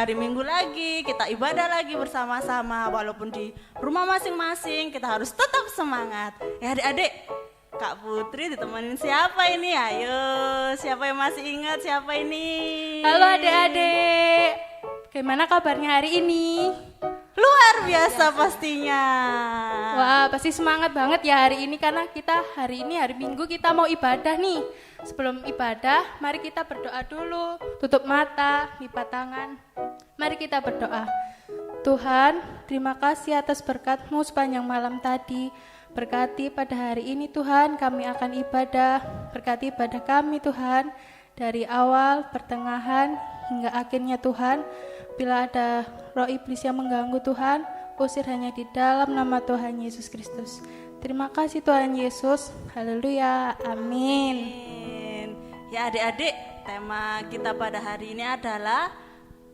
Hari Minggu lagi, kita ibadah lagi bersama-sama. Walaupun di rumah masing-masing, kita harus tetap semangat. Ya adik-adik, Kak Putri ditemenin siapa ini? Ayo, siapa yang masih ingat siapa ini? Halo adik-adik, gimana kabarnya hari ini? Luar biasa pastinya. Wah, pasti semangat banget ya hari ini, karena kita hari ini hari Minggu kita mau ibadah nih. Sebelum ibadah, mari kita berdoa dulu. Tutup mata, lipat tangan. Mari kita berdoa. Tuhan, terima kasih atas berkat-Mu sepanjang malam tadi. Berkati pada hari ini Tuhan, kami akan ibadah. Berkati ibadah kami Tuhan, dari awal, pertengahan, hingga akhirnya Tuhan. Bila ada roh iblis yang mengganggu Tuhan, usir hanya di dalam nama Tuhan Yesus Kristus. Terima kasih Tuhan Yesus. Haleluya. Amin. Ya adik-adik, tema kita pada hari ini adalah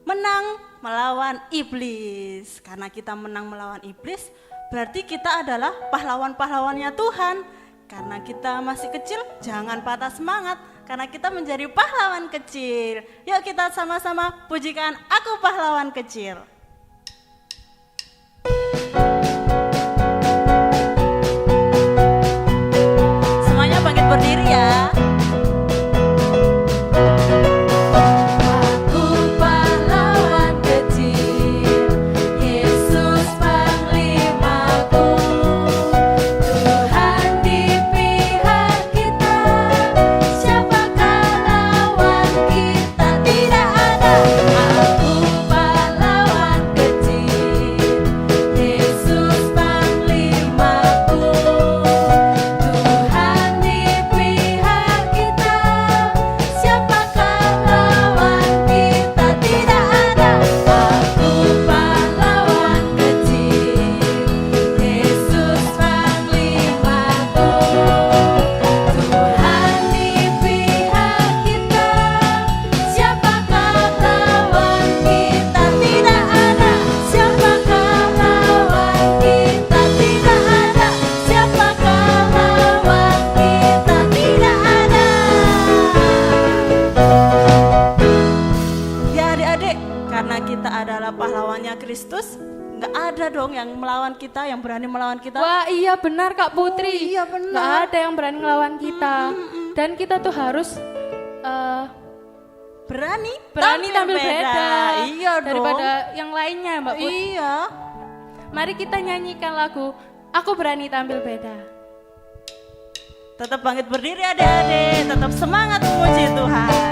menang melawan iblis. Karena kita menang melawan iblis, berarti kita adalah pahlawan-pahlawannya Tuhan. Karena kita masih kecil, jangan patah semangat, karena kita menjadi pahlawan kecil. Yuk kita sama-sama pujikan Aku Pahlawan Kecil. Semuanya bangkit berdiri ya. Kristus, nggak ada dong yang melawan kita, yang berani melawan kita. Wah iya benar Kak Putri. Iya benar. Nggak ada yang berani melawan kita. Dan kita tuh harus berani tampil beda. Iya dong. Daripada yang lainnya Mbak Putri. Iya. Mari kita nyanyikan lagu Aku Berani Tampil Beda. Tetap bangkit berdiri adik-adik, tetap semangat memuji Tuhan. Karena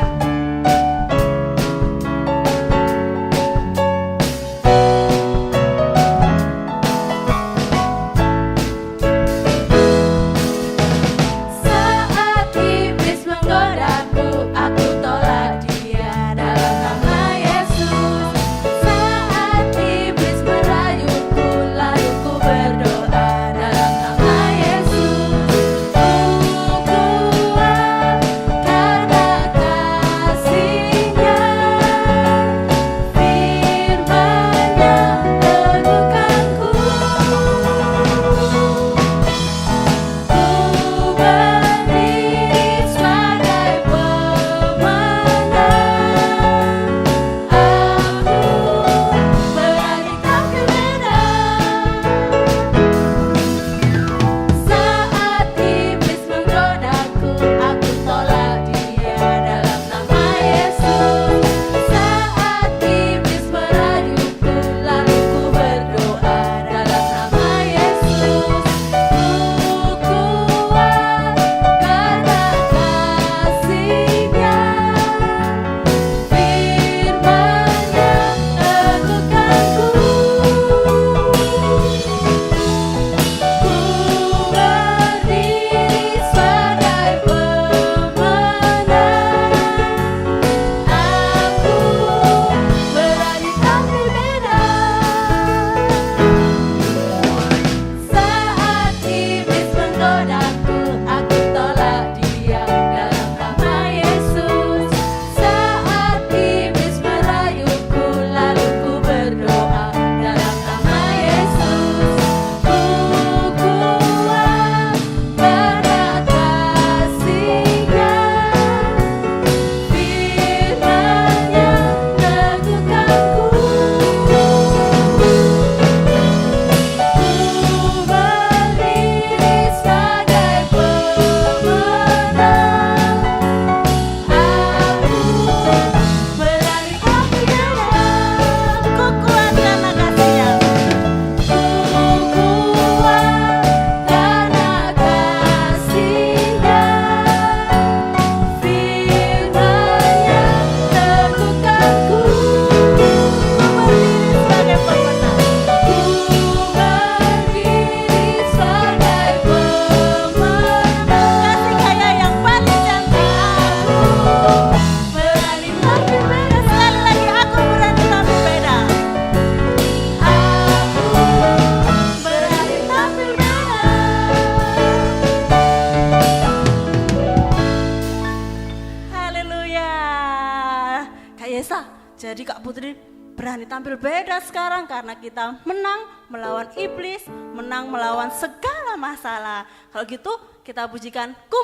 Jadi Kak Putri berani tampil beda sekarang karena kita menang melawan iblis, menang melawan segala masalah. Kalau gitu kita pujikan ku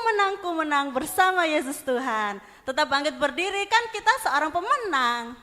menang bersama Yesus Tuhan. Tetap bangkit berdiri, kan kita seorang pemenang.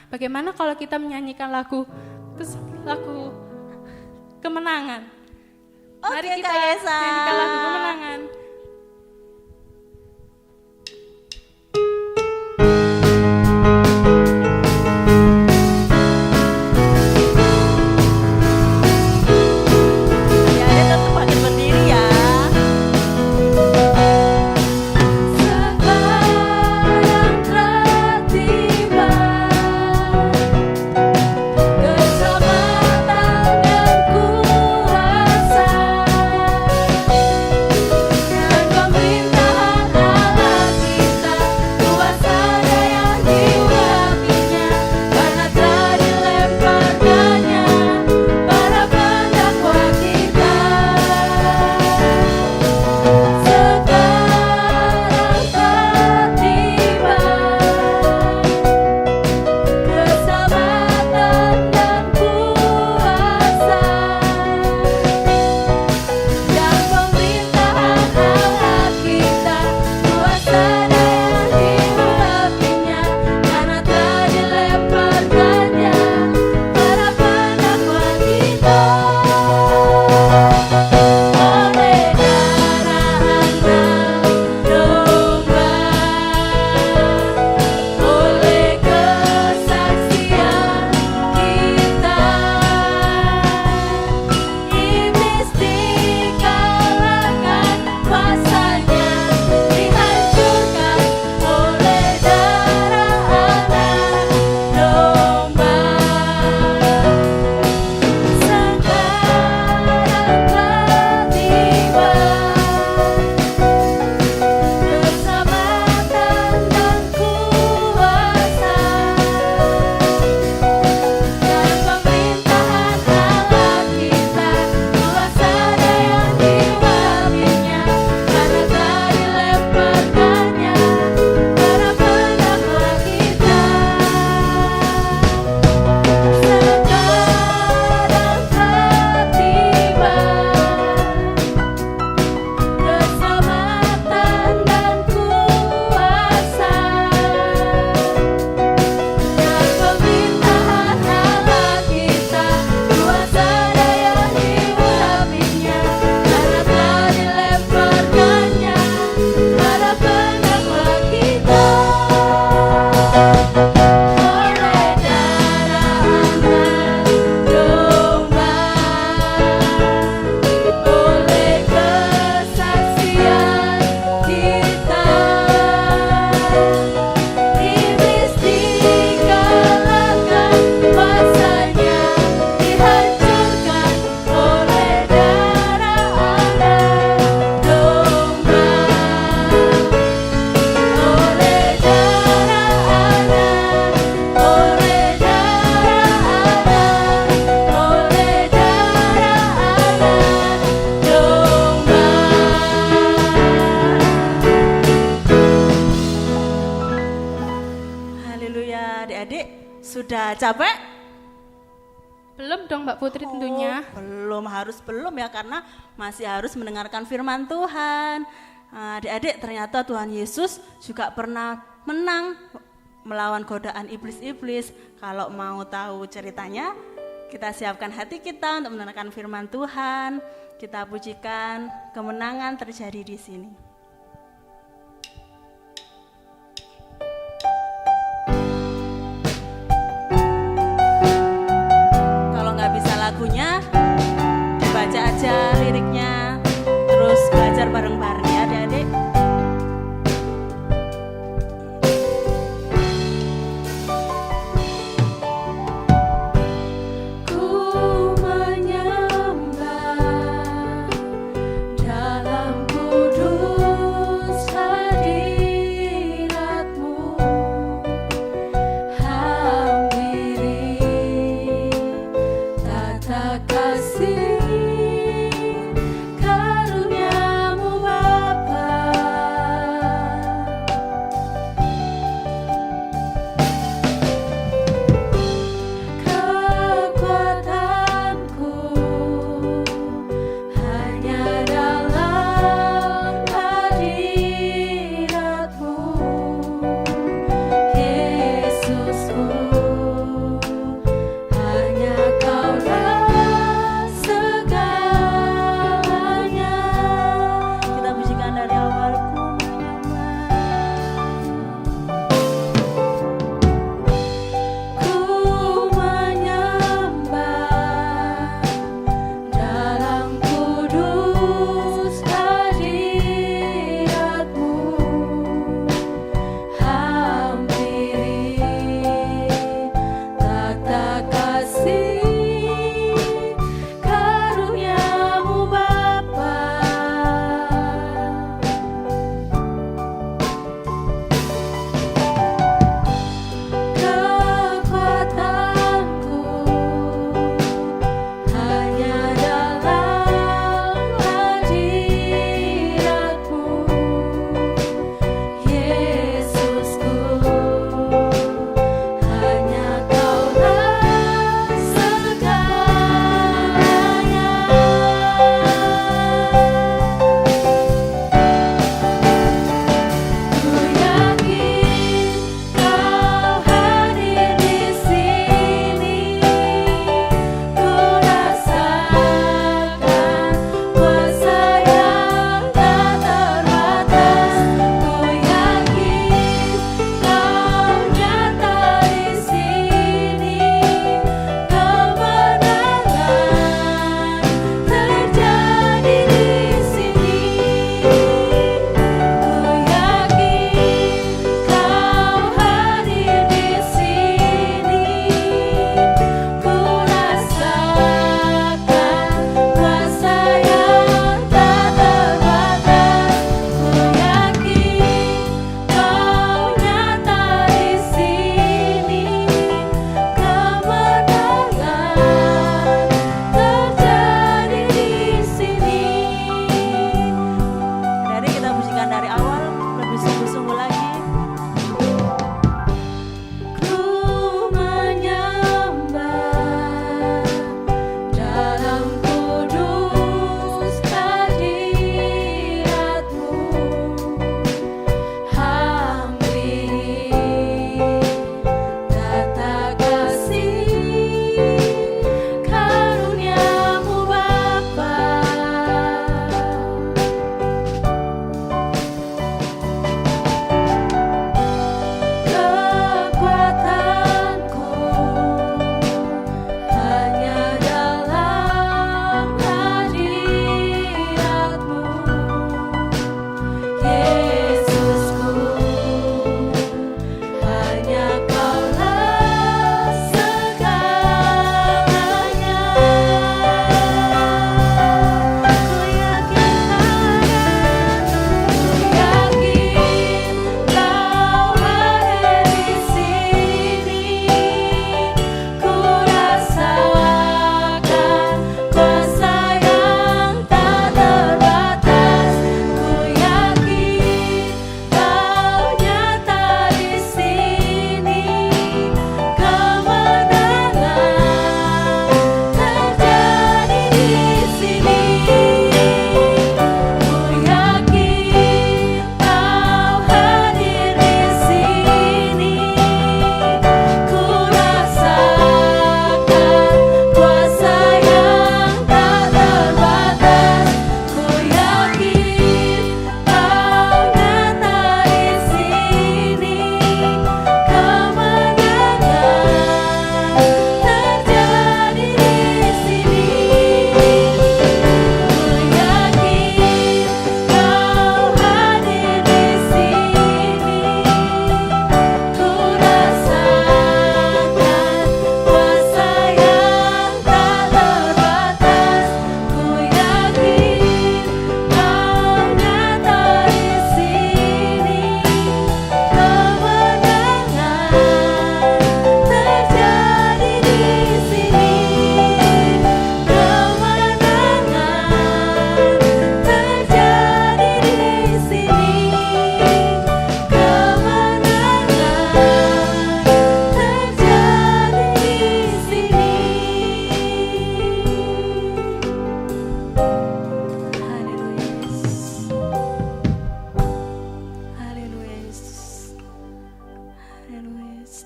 Bagaimana kalau kita menyanyikan lagu kemenangan? Mari kita nyanyikan lagu kemenangan. Keselamatan dan kuasa Sudah capek? Belum dong Mbak Putri tentunya. Belum ya, karena masih harus mendengarkan firman Tuhan. Adik-adik, ternyata Tuhan Yesus juga pernah menang melawan godaan iblis-iblis. Kalau mau tahu ceritanya, kita siapkan hati kita untuk mendengarkan firman Tuhan. Kita pujikan kemenangan terjadi di sini. Kalau nggak bisa lagunya, dibaca aja liriknya, terus belajar bareng-bareng ya adik-adik. Dalam kudus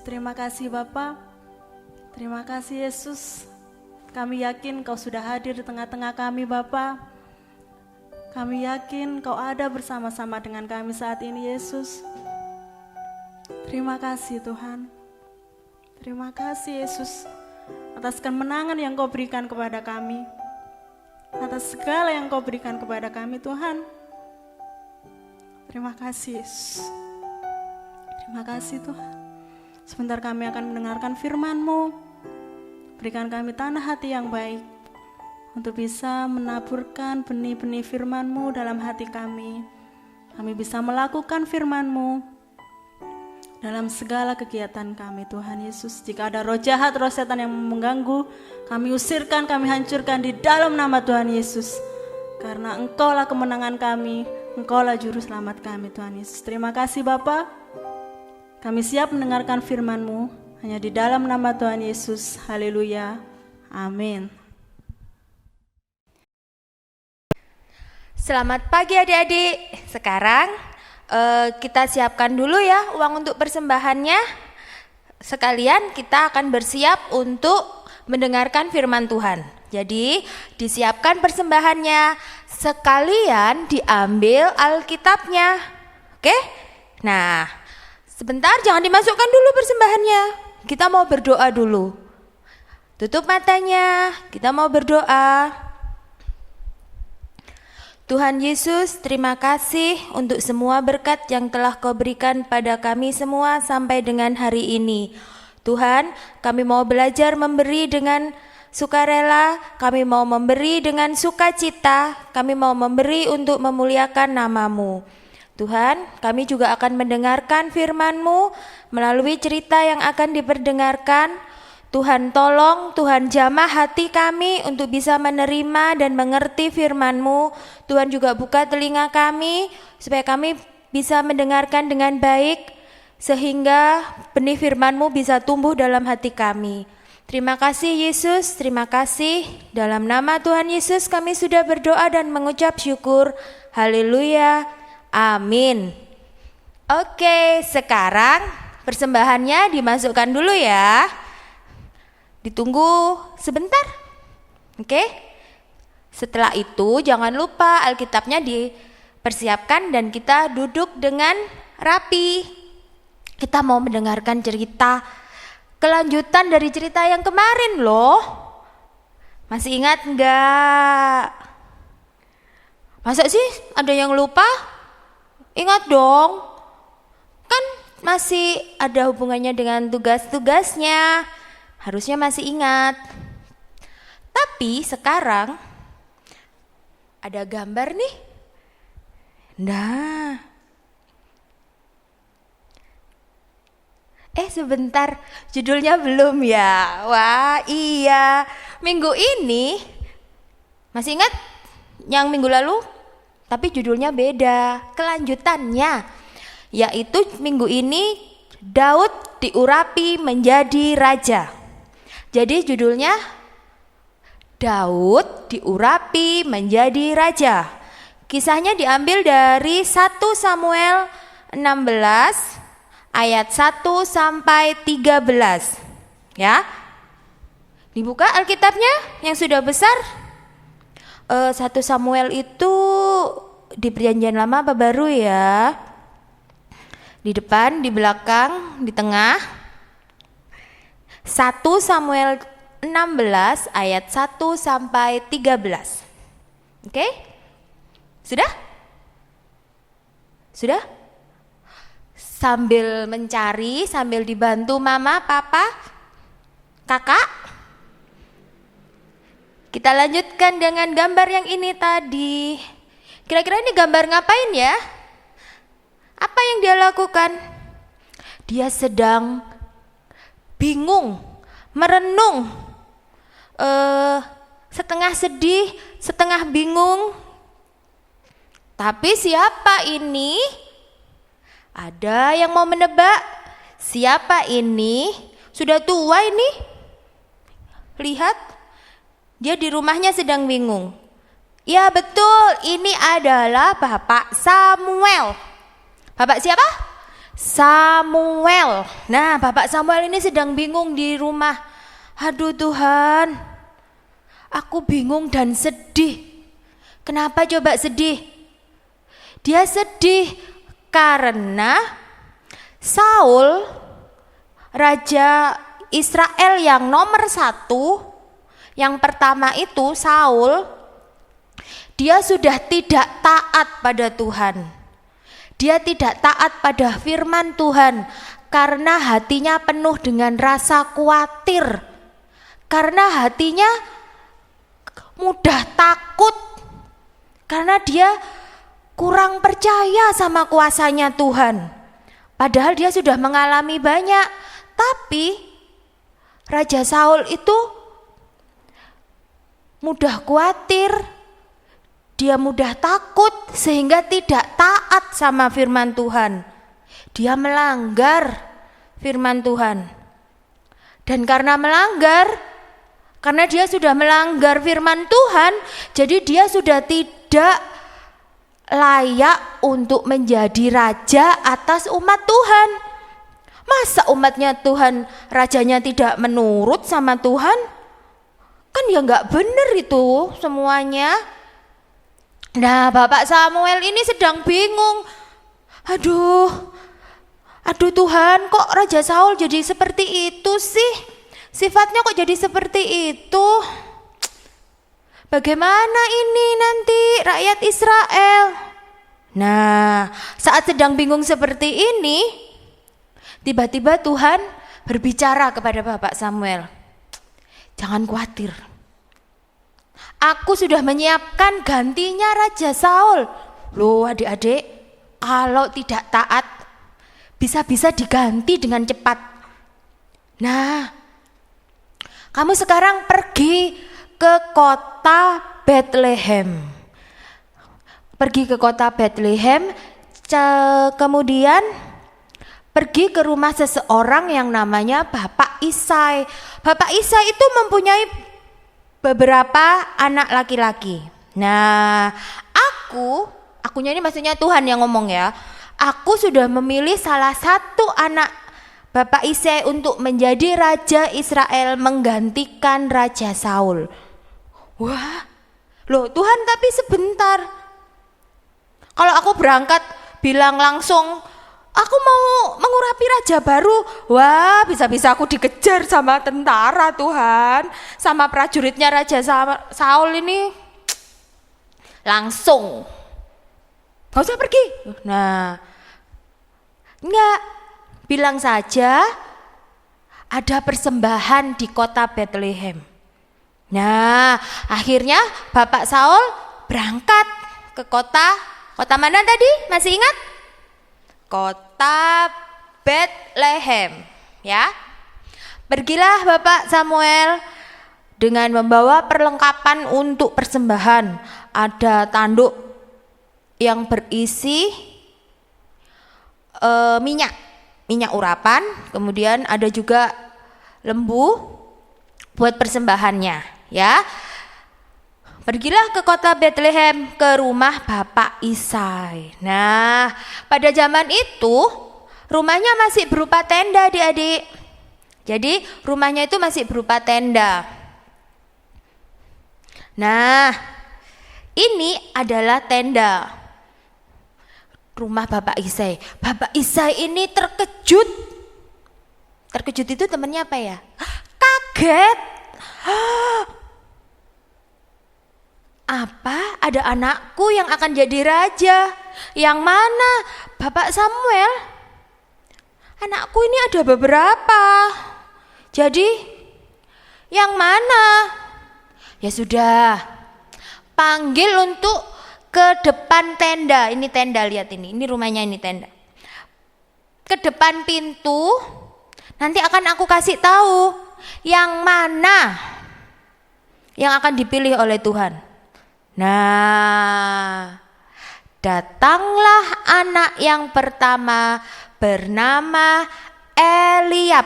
Terima kasih Bapa. Terima kasih Yesus. Kami yakin Kau sudah hadir di tengah-tengah kami Bapa. Kami yakin Kau ada bersama-sama dengan kami saat ini Yesus. Terima kasih Tuhan. Terima kasih Yesus atas kemenangan yang Kau berikan kepada kami. Atas segala yang Kau berikan kepada kami Tuhan. Terima kasih Yesus. Terima kasih Tuhan. Sebentar kami akan mendengarkan firman-Mu. Berikan kami tanah hati yang baik untuk bisa menaburkan benih-benih firman-Mu dalam hati kami. Kami bisa melakukan firman-Mu dalam segala kegiatan kami Tuhan Yesus. Jika ada roh jahat, roh setan yang mengganggu, kami usirkan, kami hancurkan di dalam nama Tuhan Yesus. Karena Engkaulah kemenangan kami, Engkaulah juru selamat kami Tuhan Yesus. Terima kasih Bapa. Kami siap mendengarkan firman-Mu hanya di dalam nama Tuhan Yesus. Haleluya. Amin. Selamat pagi adik-adik. Sekarang kita siapkan dulu ya uang untuk persembahannya. Sekalian kita akan bersiap untuk mendengarkan firman Tuhan. Jadi disiapkan persembahannya. Sekalian diambil Alkitabnya. Oke? Nah, sebentar jangan dimasukkan dulu persembahannya. Kita mau berdoa dulu. Tutup matanya, kita mau berdoa. Tuhan Yesus, terima kasih untuk semua berkat yang telah Kau berikan pada kami semua sampai dengan hari ini. Tuhan, kami mau belajar memberi dengan sukarela, kami mau memberi dengan sukacita, kami mau memberi untuk memuliakan nama-Mu. Tuhan, kami juga akan mendengarkan firman-Mu melalui cerita yang akan diperdengarkan. Tuhan tolong, Tuhan jamah hati kami untuk bisa menerima dan mengerti firman-Mu. Tuhan juga buka telinga kami supaya kami bisa mendengarkan dengan baik sehingga benih firman-Mu bisa tumbuh dalam hati kami. Terima kasih Yesus, terima kasih. Dalam nama Tuhan Yesus kami sudah berdoa dan mengucap syukur. Haleluya. Amin. Oke, sekarang persembahannya dimasukkan dulu ya. Ditunggu sebentar. Oke. Setelah itu jangan lupa Alkitabnya dipersiapkan dan kita duduk dengan rapi. Kita mau mendengarkan cerita kelanjutan dari cerita yang kemarin loh. Masih ingat enggak? Masa sih ada yang lupa? Ingat dong, kan masih ada hubungannya dengan tugas-tugasnya, harusnya masih ingat. Tapi sekarang ada gambar nih. Nah, sebentar, judulnya belum ya? Wah iya, minggu ini, masih ingat yang minggu lalu? Tapi judulnya beda, kelanjutannya, yaitu minggu ini Daud diurapi menjadi raja. Jadi judulnya Daud diurapi menjadi raja. Kisahnya diambil dari 1 Samuel 16 ayat 1 sampai 13. Ya. Dibuka Alkitabnya yang sudah besar. 1 Samuel itu di Perjanjian Lama apa baru ya? Di depan, di belakang, di tengah. 1 Samuel 16 ayat 1 sampai 13. Oke? Sudah? Sudah? Sambil mencari, sambil dibantu mama, papa, kakak. Kita lanjutkan dengan gambar yang ini tadi. Kira-kira ini gambar ngapain ya? Apa yang dia lakukan? Dia sedang bingung, merenung, setengah sedih, setengah bingung. Tapi siapa ini? Ada yang mau menebak? Siapa ini? Sudah tua ini? Lihat. Dia di rumahnya sedang bingung. Ya betul, ini adalah Bapak Samuel. Bapak siapa? Samuel. Nah, Bapak Samuel ini sedang bingung di rumah. Aduh Tuhan, aku bingung dan sedih. Kenapa coba sedih? Dia sedih karena Saul, raja Israel yang nomor 1, yang pertama itu Saul, dia sudah tidak taat pada Tuhan. Dia tidak taat pada firman Tuhan karena hatinya penuh dengan rasa khawatir. Karena hatinya mudah takut. Karena dia kurang percaya sama kuasanya Tuhan. Padahal dia sudah mengalami banyak. Tapi Raja Saul itu mudah khawatir. Dia mudah takut sehingga tidak taat sama firman Tuhan. Dia melanggar firman Tuhan. Dan karena dia sudah melanggar firman Tuhan, jadi dia sudah tidak layak untuk menjadi raja atas umat Tuhan. Masa umatnya Tuhan, rajanya tidak menurut sama Tuhan? Kan ya nggak benar itu semuanya. Nah, Bapak Samuel ini sedang bingung. Aduh Tuhan, kok Raja Saul jadi seperti itu sih? Sifatnya kok jadi seperti itu? Bagaimana ini nanti rakyat Israel? Nah, saat sedang bingung seperti ini, tiba-tiba Tuhan berbicara kepada Bapak Samuel. Jangan khawatir. Aku sudah menyiapkan gantinya Raja Saul. Loh adik-adik, kalau tidak taat, bisa-bisa diganti dengan cepat. Nah, kamu sekarang pergi ke kota Bethlehem. Pergi ke kota Bethlehem, kemudian pergi ke rumah seseorang yang namanya Bapak Isai. Bapak Isai itu mempunyai beberapa anak laki-laki. Nah, akunya ini maksudnya Tuhan yang ngomong ya. Aku sudah memilih salah satu anak Bapak Isai untuk menjadi raja Israel menggantikan Raja Saul. Wah, loh Tuhan, tapi sebentar. Kalau aku berangkat bilang langsung, aku mau mengurapi raja baru. Wah, bisa-bisa aku dikejar sama tentara Tuhan. Sama prajuritnya Raja Saul ini. Langsung. Gak usah pergi. Nah, enggak. Bilang saja ada persembahan di kota Bethlehem. Nah, akhirnya Bapak Saul berangkat ke kota mana tadi? Masih ingat? Kota Bethlehem, ya. Pergilah Bapak Samuel dengan membawa perlengkapan untuk persembahan. Ada tanduk yang berisi minyak urapan, kemudian ada juga lembu buat persembahannya, ya. Pergilah ke kota Bethlehem, ke rumah Bapak Isai. Nah, pada zaman itu rumahnya masih berupa tenda, adik-adik. Jadi rumahnya itu masih berupa tenda. Nah, ini adalah tenda rumah Bapak Isai. Bapak Isai ini terkejut. Terkejut itu temannya apa ya? Kaget. Apa? Ada anakku yang akan jadi raja? Yang mana? Bapak Samuel? Anakku ini ada beberapa. Jadi, yang mana? Ya sudah, panggil untuk ke depan tenda. Ini tenda, lihat ini rumahnya, ini tenda. Ke depan pintu, nanti akan aku kasih tahu yang mana yang akan dipilih oleh Tuhan. Nah, datanglah anak yang pertama bernama Eliab.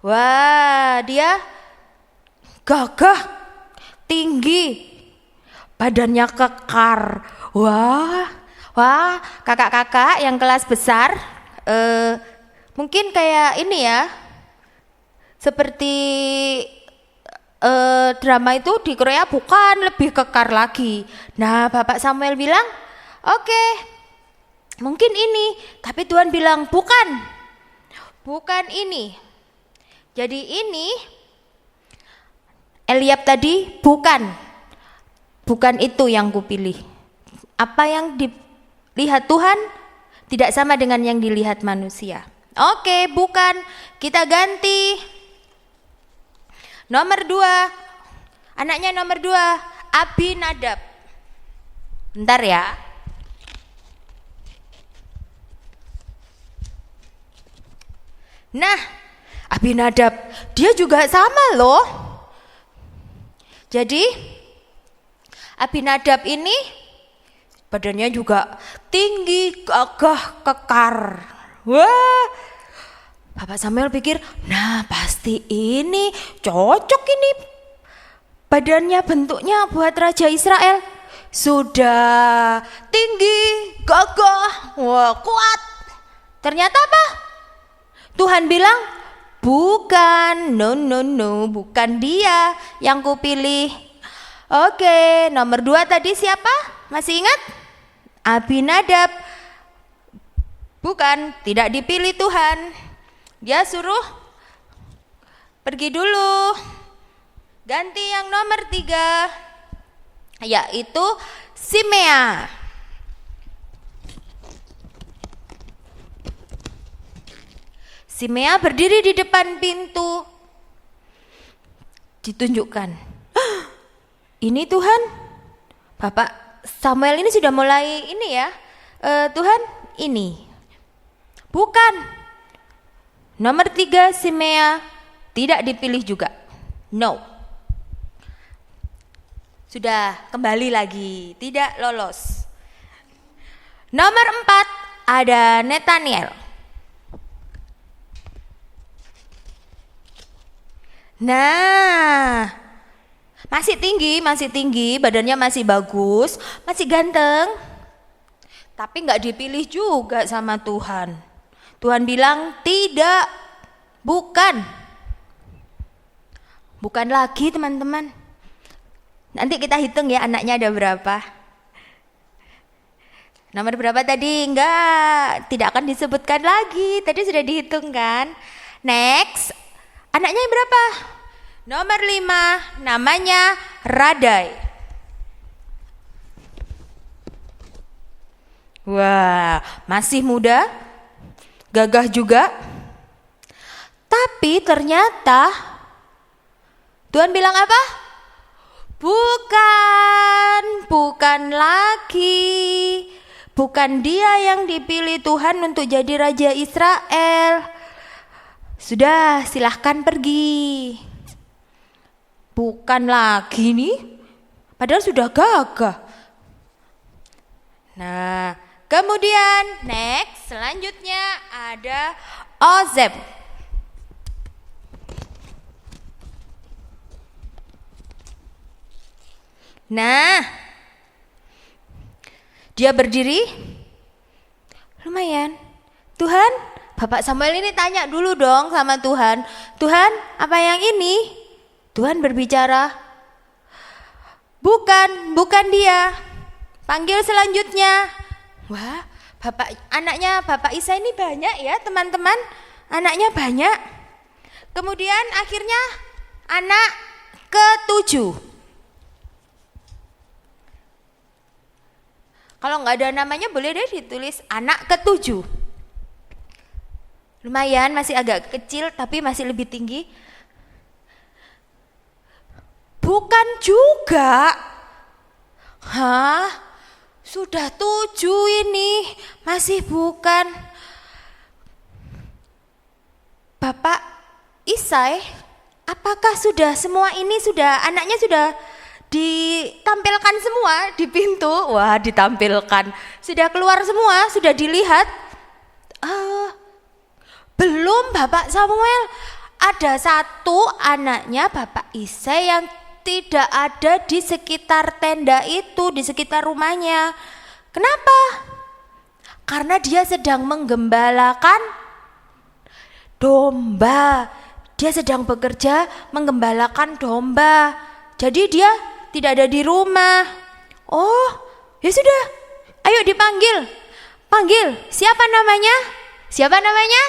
Wah, dia gagah, tinggi, badannya kekar. Wah, kakak-kakak yang kelas besar, mungkin kayak ini ya, seperti drama itu di Korea, bukan, lebih kekar lagi. Nah, Bapak Samuel bilang, oke, mungkin ini, tapi Tuhan bilang bukan ini. Jadi ini Eliab tadi bukan itu yang kupilih. Apa yang dilihat Tuhan tidak sama dengan yang dilihat manusia. Oke, bukan, kita ganti. Nomor 2, anaknya nomor 2, Abinadab. Bentar ya. Nah, Abinadab, dia juga sama loh. Jadi, Abinadab ini badannya juga tinggi, gagah, kekar. Wah, Bapak Samuel pikir, nah pasti ini cocok ini badannya, bentuknya buat Raja Israel. Sudah tinggi, gagah, wah kuat. Ternyata apa? Tuhan bilang, bukan, no, bukan dia yang kupilih. Oke, nomor 2 tadi siapa? Masih ingat? Abinadab. Bukan, tidak dipilih Tuhan. Dia suruh pergi dulu. Ganti yang nomor 3, yaitu Simea. Simea berdiri di depan pintu. Ditunjukkan, ini Tuhan, Bapak Samuel ini sudah mulai ini ya, Tuhan ini. Bukan. Nomor 3, Simea tidak dipilih juga. No. Sudah kembali lagi, tidak lolos. Nomor 4 ada Netaniel. Nah, masih tinggi, badannya masih bagus, masih ganteng. Tapi nggak dipilih juga sama Tuhan. Tuhan bilang tidak, bukan lagi teman-teman. Nanti kita hitung ya anaknya ada berapa. Nomor berapa tadi? Tidak akan disebutkan lagi. Tadi sudah dihitung kan. Next, anaknya yang berapa? Nomor 5, namanya Radai. Wah, masih muda, gagah juga. Tapi ternyata Tuhan bilang apa? Bukan lagi. Bukan dia yang dipilih Tuhan untuk jadi Raja Israel. Sudah, silahkan pergi. Bukan lagi nih, padahal sudah gagah. Nah, kemudian next, selanjutnya ada Ozem. Nah, dia berdiri, lumayan. Tuhan, Bapak Samuel ini tanya dulu dong sama Tuhan. Tuhan, apa yang ini? Tuhan berbicara, bukan dia. Panggil selanjutnya. Wah, anaknya Bapak Isa ini banyak ya teman-teman. Anaknya banyak. Kemudian akhirnya anak ke-7. Kalau nggak ada namanya boleh deh ditulis anak ke-7. Lumayan, masih agak kecil tapi masih lebih tinggi. Bukan juga. Hah? Sudah 7 ini, masih bukan. Bapak Isai, apakah sudah semua ini anaknya sudah ditampilkan semua di pintu? Wah, ditampilkan. Sudah keluar semua, sudah dilihat? Belum Bapak Samuel. Ada satu anaknya Bapak Isai yang tidak ada di sekitar tenda itu, di sekitar rumahnya. Kenapa? Karena dia sedang menggembalakan domba. Dia sedang bekerja menggembalakan domba. Jadi dia tidak ada di rumah. Oh, ya sudah. Ayo dipanggil. Panggil. Siapa namanya? Siapa namanya?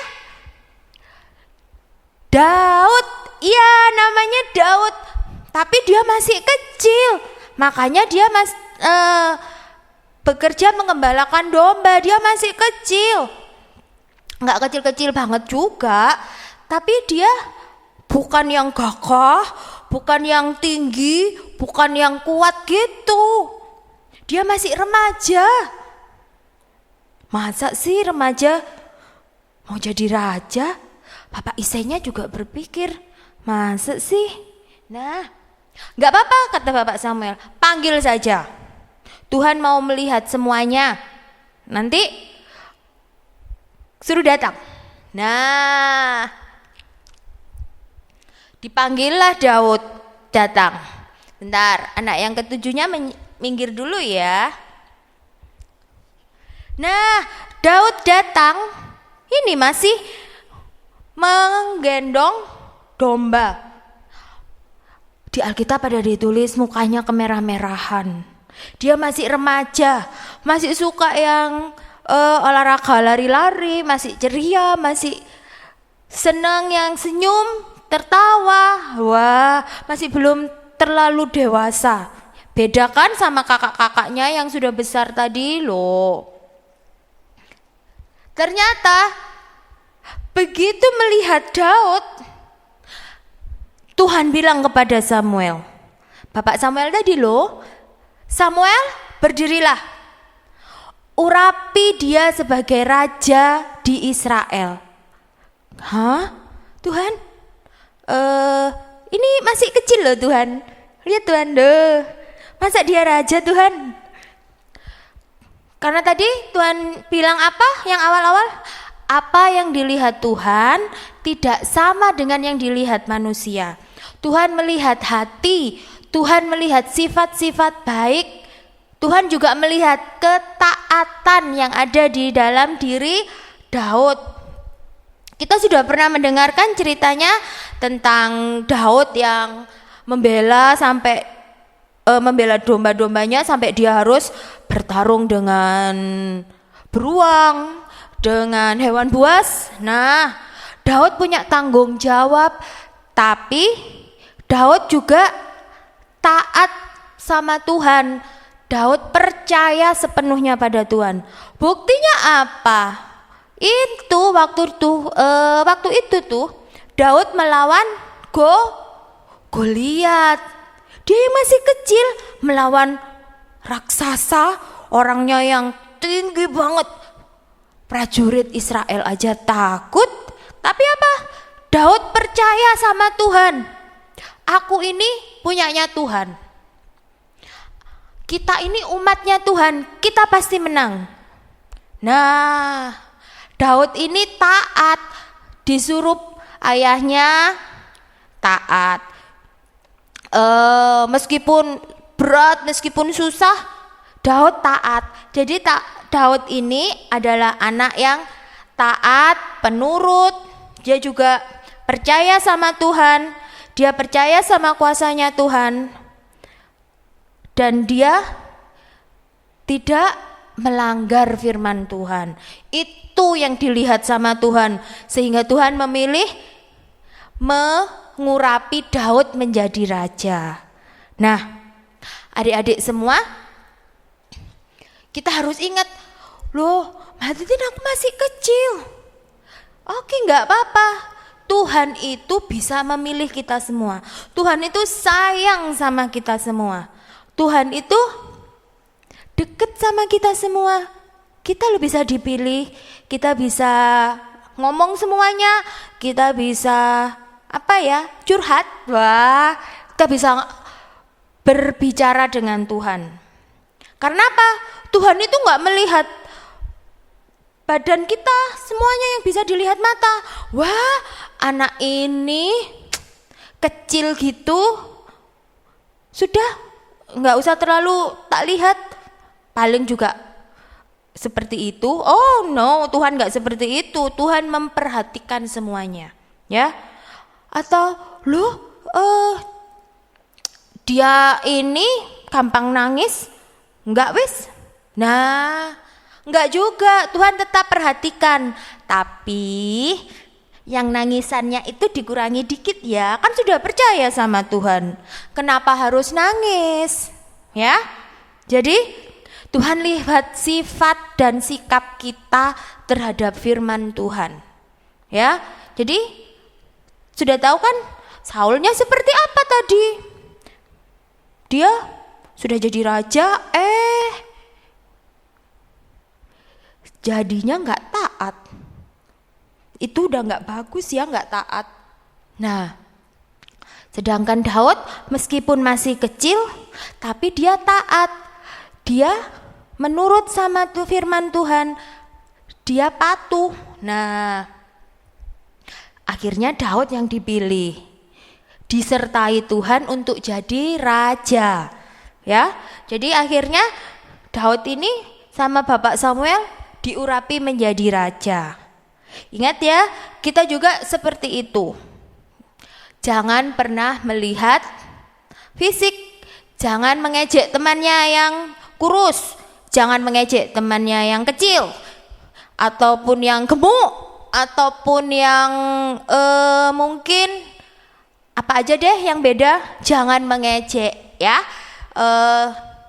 Daud. Iya, namanya Daud. Tapi dia masih kecil. Makanya dia bekerja mengembalakan domba. Dia masih kecil. Enggak kecil-kecil banget juga. Tapi dia bukan yang gagah, bukan yang tinggi, bukan yang kuat gitu. Dia masih remaja. Masa sih remaja mau jadi raja? Bapak Isainya juga berpikir, masa sih? Nah, gak apa-apa kata Bapak Samuel, panggil saja. Tuhan mau melihat semuanya. Nanti suruh datang. Nah, dipanggillah Daud datang. Bentar, anak yang ketujuhnya minggir dulu ya. Nah, Daud datang. Ini masih menggendong domba. Di Alkitab ada ditulis mukanya kemerah-merahan. Dia masih remaja, masih suka yang olahraga lari-lari, masih ceria, masih senang yang senyum, tertawa. Wah, masih belum terlalu dewasa. Bedakan sama kakak-kakaknya yang sudah besar tadi loh. Ternyata begitu melihat Daud, Tuhan bilang kepada Samuel, Bapak Samuel tadi loh, Samuel berdirilah, urapi dia sebagai raja di Israel. Hah? Tuhan? Ini masih kecil loh Tuhan. Lihat Tuhan deh. Masa dia raja Tuhan? Karena tadi Tuhan bilang apa yang awal-awal? Apa yang dilihat Tuhan tidak sama dengan yang dilihat manusia. Tuhan melihat hati, Tuhan melihat sifat-sifat baik, Tuhan juga melihat ketaatan yang ada di dalam diri Daud. Kita sudah pernah mendengarkan ceritanya tentang Daud yang membela domba-dombanya sampai dia harus bertarung dengan beruang, dengan hewan buas. Nah, Daud punya tanggung jawab, tapi Daud juga taat sama Tuhan. Daud percaya sepenuhnya pada Tuhan. Buktinya apa? Waktu itu Daud melawan Goliat. Dia yang masih kecil melawan raksasa, orangnya yang tinggi banget. Prajurit Israel aja takut. Tapi apa? Daud percaya sama Tuhan. Aku ini punyanya Tuhan. Kita ini umatnya Tuhan, kita pasti menang. Nah, Daud ini taat, disuruh ayahnya taat. Meskipun berat, meskipun susah, Daud taat. Jadi Daud ini adalah anak yang taat, penurut. Dia juga percaya sama Tuhan. Dia percaya sama kuasanya Tuhan. Dan dia tidak melanggar firman Tuhan. Itu yang dilihat sama Tuhan. Sehingga Tuhan memilih mengurapi Daud menjadi raja. Nah, adik-adik semua, kita harus ingat, loh, Mbak Titin aku masih kecil. Oke, enggak apa-apa. Tuhan itu bisa memilih kita semua. Tuhan itu sayang sama kita semua. Tuhan itu deket sama kita semua. Kita lo bisa dipilih, kita bisa ngomong semuanya, kita bisa curhat. Wah, kita bisa berbicara dengan Tuhan. Karena apa? Tuhan itu nggak melihat badan kita, semuanya yang bisa dilihat mata. Wah, anak ini kecil gitu, sudah nggak usah terlalu tak lihat, paling juga seperti itu. Oh no, Tuhan nggak seperti itu. Tuhan memperhatikan semuanya, ya. Atau dia ini gampang nangis, nggak wis. Nah, nggak juga. Tuhan tetap perhatikan, tapi yang nangisannya itu dikurangi dikit ya. Kan sudah percaya sama Tuhan, kenapa harus nangis, ya? Jadi Tuhan lihat sifat dan sikap kita terhadap firman Tuhan, ya. Jadi sudah tahu kan Saulnya seperti apa tadi? Dia sudah jadi raja, jadinya nggak taat. Itu udah nggak bagus ya, nggak taat. Nah, sedangkan Daud meskipun masih kecil, tapi dia taat. Dia menurut sama firman Tuhan, dia patuh. Nah, akhirnya Daud yang dipilih, disertai Tuhan untuk jadi raja, ya. Jadi akhirnya Daud ini sama Bapak Samuel diurapi menjadi raja. Ingat ya, kita juga seperti itu. Jangan pernah melihat fisik, jangan mengejek temannya yang kurus, jangan mengejek temannya yang kecil, ataupun yang gemuk, ataupun yang mungkin apa aja deh yang beda, jangan mengejek ya.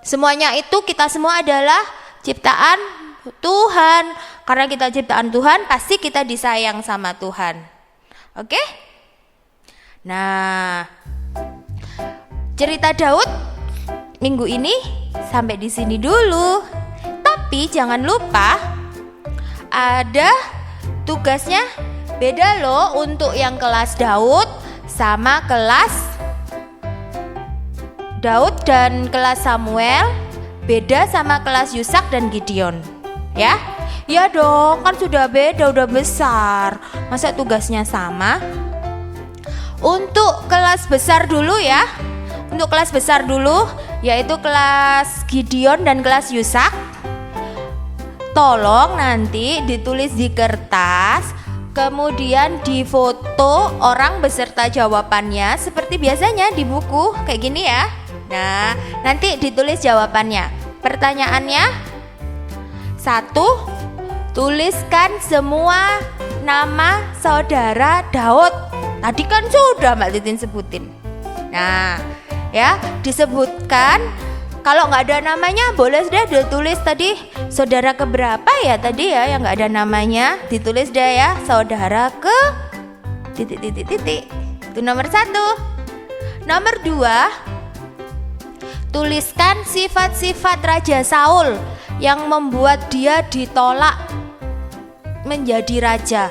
Semuanya itu kita semua adalah ciptaan Tuhan. Karena kita ciptaan Tuhan, pasti kita disayang sama Tuhan. Oke? Nah, cerita Daud minggu ini sampai di sini dulu. Tapi jangan lupa ada tugasnya beda loh untuk yang kelas Daud sama kelas Daud dan kelas Samuel, beda sama kelas Yusak dan Gideon, ya? Ya dong, kan sudah beda, udah besar. Masa tugasnya sama? Untuk kelas besar dulu ya. Untuk kelas besar dulu, yaitu kelas Gideon dan kelas Yusak. Tolong nanti ditulis di kertas, kemudian difoto orang beserta jawabannya seperti biasanya di buku kayak gini ya. Nah, nanti ditulis jawabannya. Pertanyaannya, 1, tuliskan semua nama saudara Daud. Tadi kan sudah Mbak Titin sebutin. Nah, ya, disebutkan. Kalau nggak ada namanya, boleh deh ditulis tadi saudara keberapa ya tadi ya yang nggak ada namanya. Ditulis deh ya, saudara ke titik. Itu nomor 1. Nomor 2, tuliskan sifat-sifat Raja Saul yang membuat dia ditolak menjadi raja,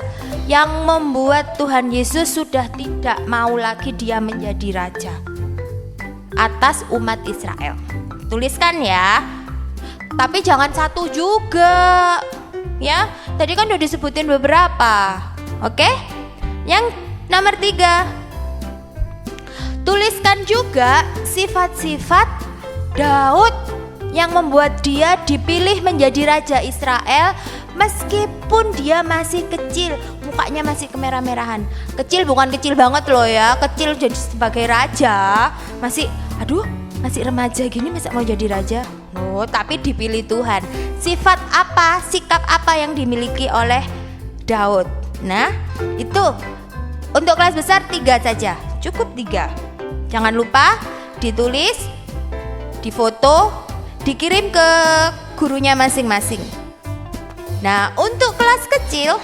yang membuat Tuhan Yesus sudah tidak mau lagi dia menjadi raja atas umat Israel. Tuliskan ya. Tapi jangan satu juga, ya. Tadi kan udah disebutin beberapa. Oke? Yang nomor 3, tuliskan juga sifat-sifat Daud yang membuat dia dipilih menjadi raja Israel meskipun dia masih kecil, mukanya masih kemerah-merahan. Kecil bukan kecil banget loh ya, kecil jadi sebagai raja, masih remaja gini masa mau jadi raja? Oh, tapi dipilih Tuhan. Sifat apa, sikap apa yang dimiliki oleh Daud? Nah, itu untuk kelas besar 3 saja, cukup 3. Jangan lupa ditulis, difoto, dikirim ke gurunya masing-masing. Nah, untuk kelas kecil,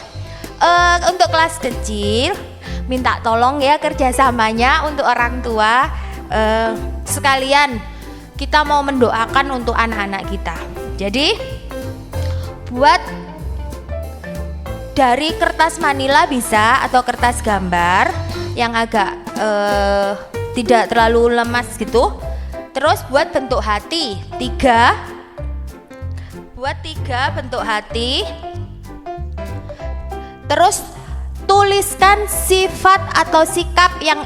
minta tolong ya kerjasamanya untuk orang tua. Sekalian kita mau mendoakan untuk anak-anak kita. Jadi buat dari kertas manila bisa, atau kertas gambar yang agak tidak terlalu lemas gitu. Terus buat bentuk hati 3. Buat 3 bentuk hati. Terus tuliskan sifat atau sikap yang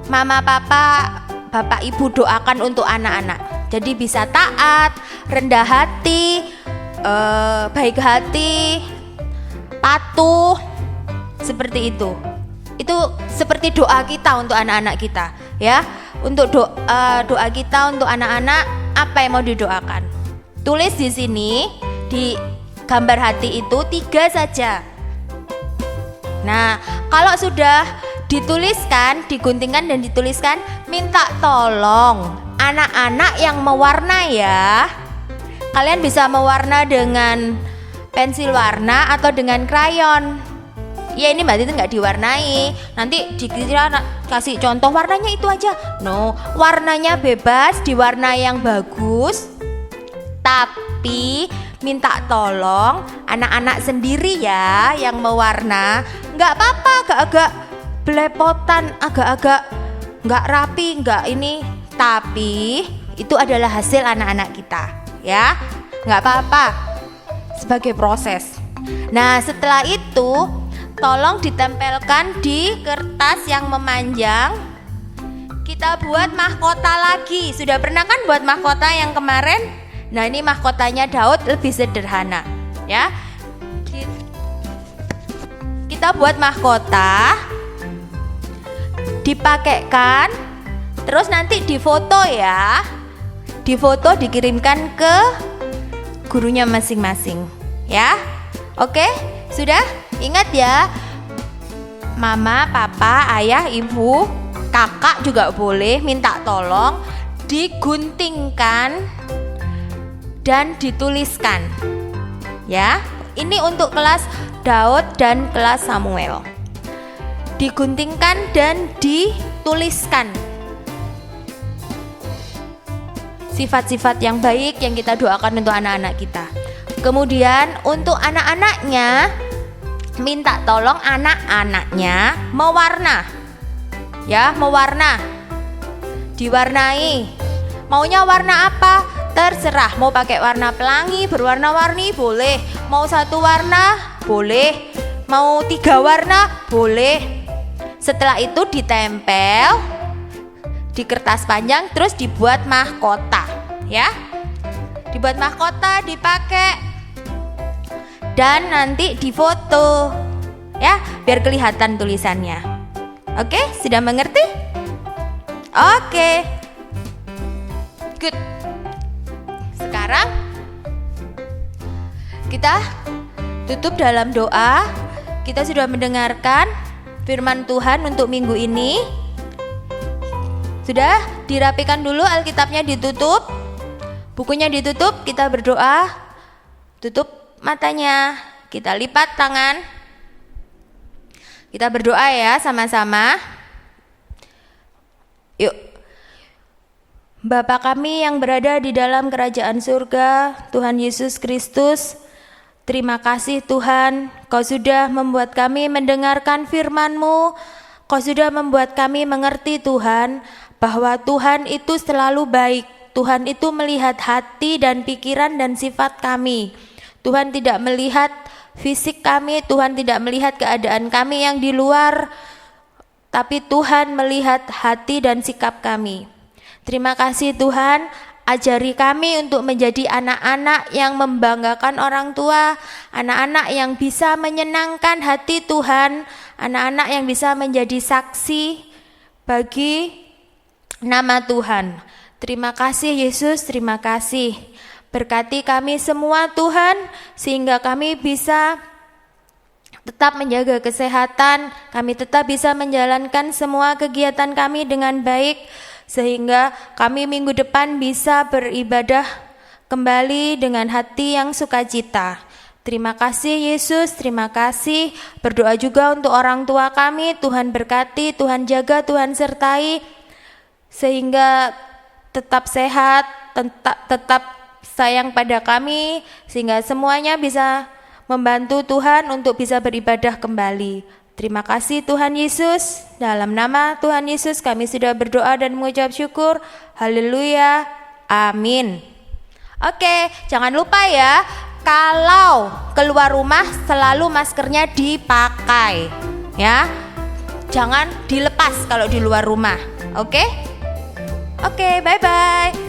mama papa Bapak Ibu doakan untuk anak-anak. Jadi bisa taat, rendah hati, baik hati, patuh, seperti itu. Itu seperti doa kita untuk anak-anak kita, ya. Untuk doa kita untuk anak-anak, apa yang mau didoakan? Tulis di sini, di gambar hati itu 3 saja. Nah, kalau sudah dituliskan, diguntingkan dan dituliskan, minta tolong anak-anak yang mewarna ya. Kalian bisa mewarna dengan pensil warna atau dengan krayon. Ya ini Mbak Titi nggak diwarnai. Nanti dikira kasih contoh warnanya itu aja. No, warnanya bebas, diwarna yang bagus. Tapi minta tolong anak-anak sendiri ya yang mewarna. Nggak apa-apa, agak-agak belepotan, agak-agak nggak rapi, nggak ini. Tapi itu adalah hasil anak-anak kita, ya. Nggak apa-apa, sebagai proses. Nah setelah itu tolong ditempelkan di kertas yang memanjang. Kita buat mahkota lagi. Sudah pernah kan buat mahkota yang kemarin? Nah ini mahkotanya Daud lebih sederhana, ya. Kita buat mahkota, dipakaikan, terus nanti difoto ya. Difoto, dikirimkan ke gurunya masing-masing, ya. Oke, sudah? Ingat ya, mama, papa, ayah, ibu, kakak juga boleh minta tolong diguntingkan dan dituliskan, ya. Ini untuk kelas Daud dan kelas Samuel. Diguntingkan dan dituliskan sifat-sifat yang baik yang kita doakan untuk anak-anak kita. Kemudian untuk anak-anaknya, minta tolong anak-anaknya mewarna, ya, mewarna, diwarnai. Maunya warna apa? Terserah. Mau pakai warna pelangi, berwarna-warni boleh. Mau 1 warna boleh. Mau 3 warna boleh. Setelah itu ditempel di kertas panjang, terus dibuat mahkota, ya. Dibuat mahkota, dipakai, dan nanti difoto, ya, biar kelihatan tulisannya. Oke, sudah mengerti? Oke, good. Sekarang kita tutup dalam doa. Kita sudah mendengarkan firman Tuhan untuk minggu ini. Sudah dirapikan dulu, Alkitabnya ditutup, bukunya ditutup. Kita berdoa. Tutup matanya, kita lipat tangan, kita berdoa ya sama-sama. Yuk. Bapa kami yang berada di dalam kerajaan surga, Tuhan Yesus Kristus, terima kasih Tuhan, Kau sudah membuat kami mendengarkan firman-Mu. Kau sudah membuat kami mengerti Tuhan, bahwa Tuhan itu selalu baik. Tuhan itu melihat hati dan pikiran dan sifat kami. Tuhan tidak melihat fisik kami, Tuhan tidak melihat keadaan kami yang di luar, tapi Tuhan melihat hati dan sikap kami. Terima kasih Tuhan, ajari kami untuk menjadi anak-anak yang membanggakan orang tua, anak-anak yang bisa menyenangkan hati Tuhan, anak-anak yang bisa menjadi saksi bagi nama Tuhan. Terima kasih Yesus, terima kasih. Berkati kami semua Tuhan, sehingga kami bisa tetap menjaga kesehatan, kami tetap bisa menjalankan semua kegiatan kami dengan baik, sehingga kami minggu depan bisa beribadah kembali dengan hati yang sukacita. Terima kasih Yesus, terima kasih. Berdoa juga untuk orang tua kami, Tuhan berkati, Tuhan jaga, Tuhan sertai, sehingga tetap sehat, tetap sayang pada kami, sehingga semuanya bisa membantu Tuhan untuk bisa beribadah kembali. Terima kasih Tuhan Yesus. Dalam nama Tuhan Yesus kami sudah berdoa dan mengucap syukur. Haleluya. Amin. Oke, jangan lupa ya, kalau keluar rumah selalu maskernya dipakai, ya. Jangan dilepas kalau di luar rumah. Oke? Oke, bye-bye.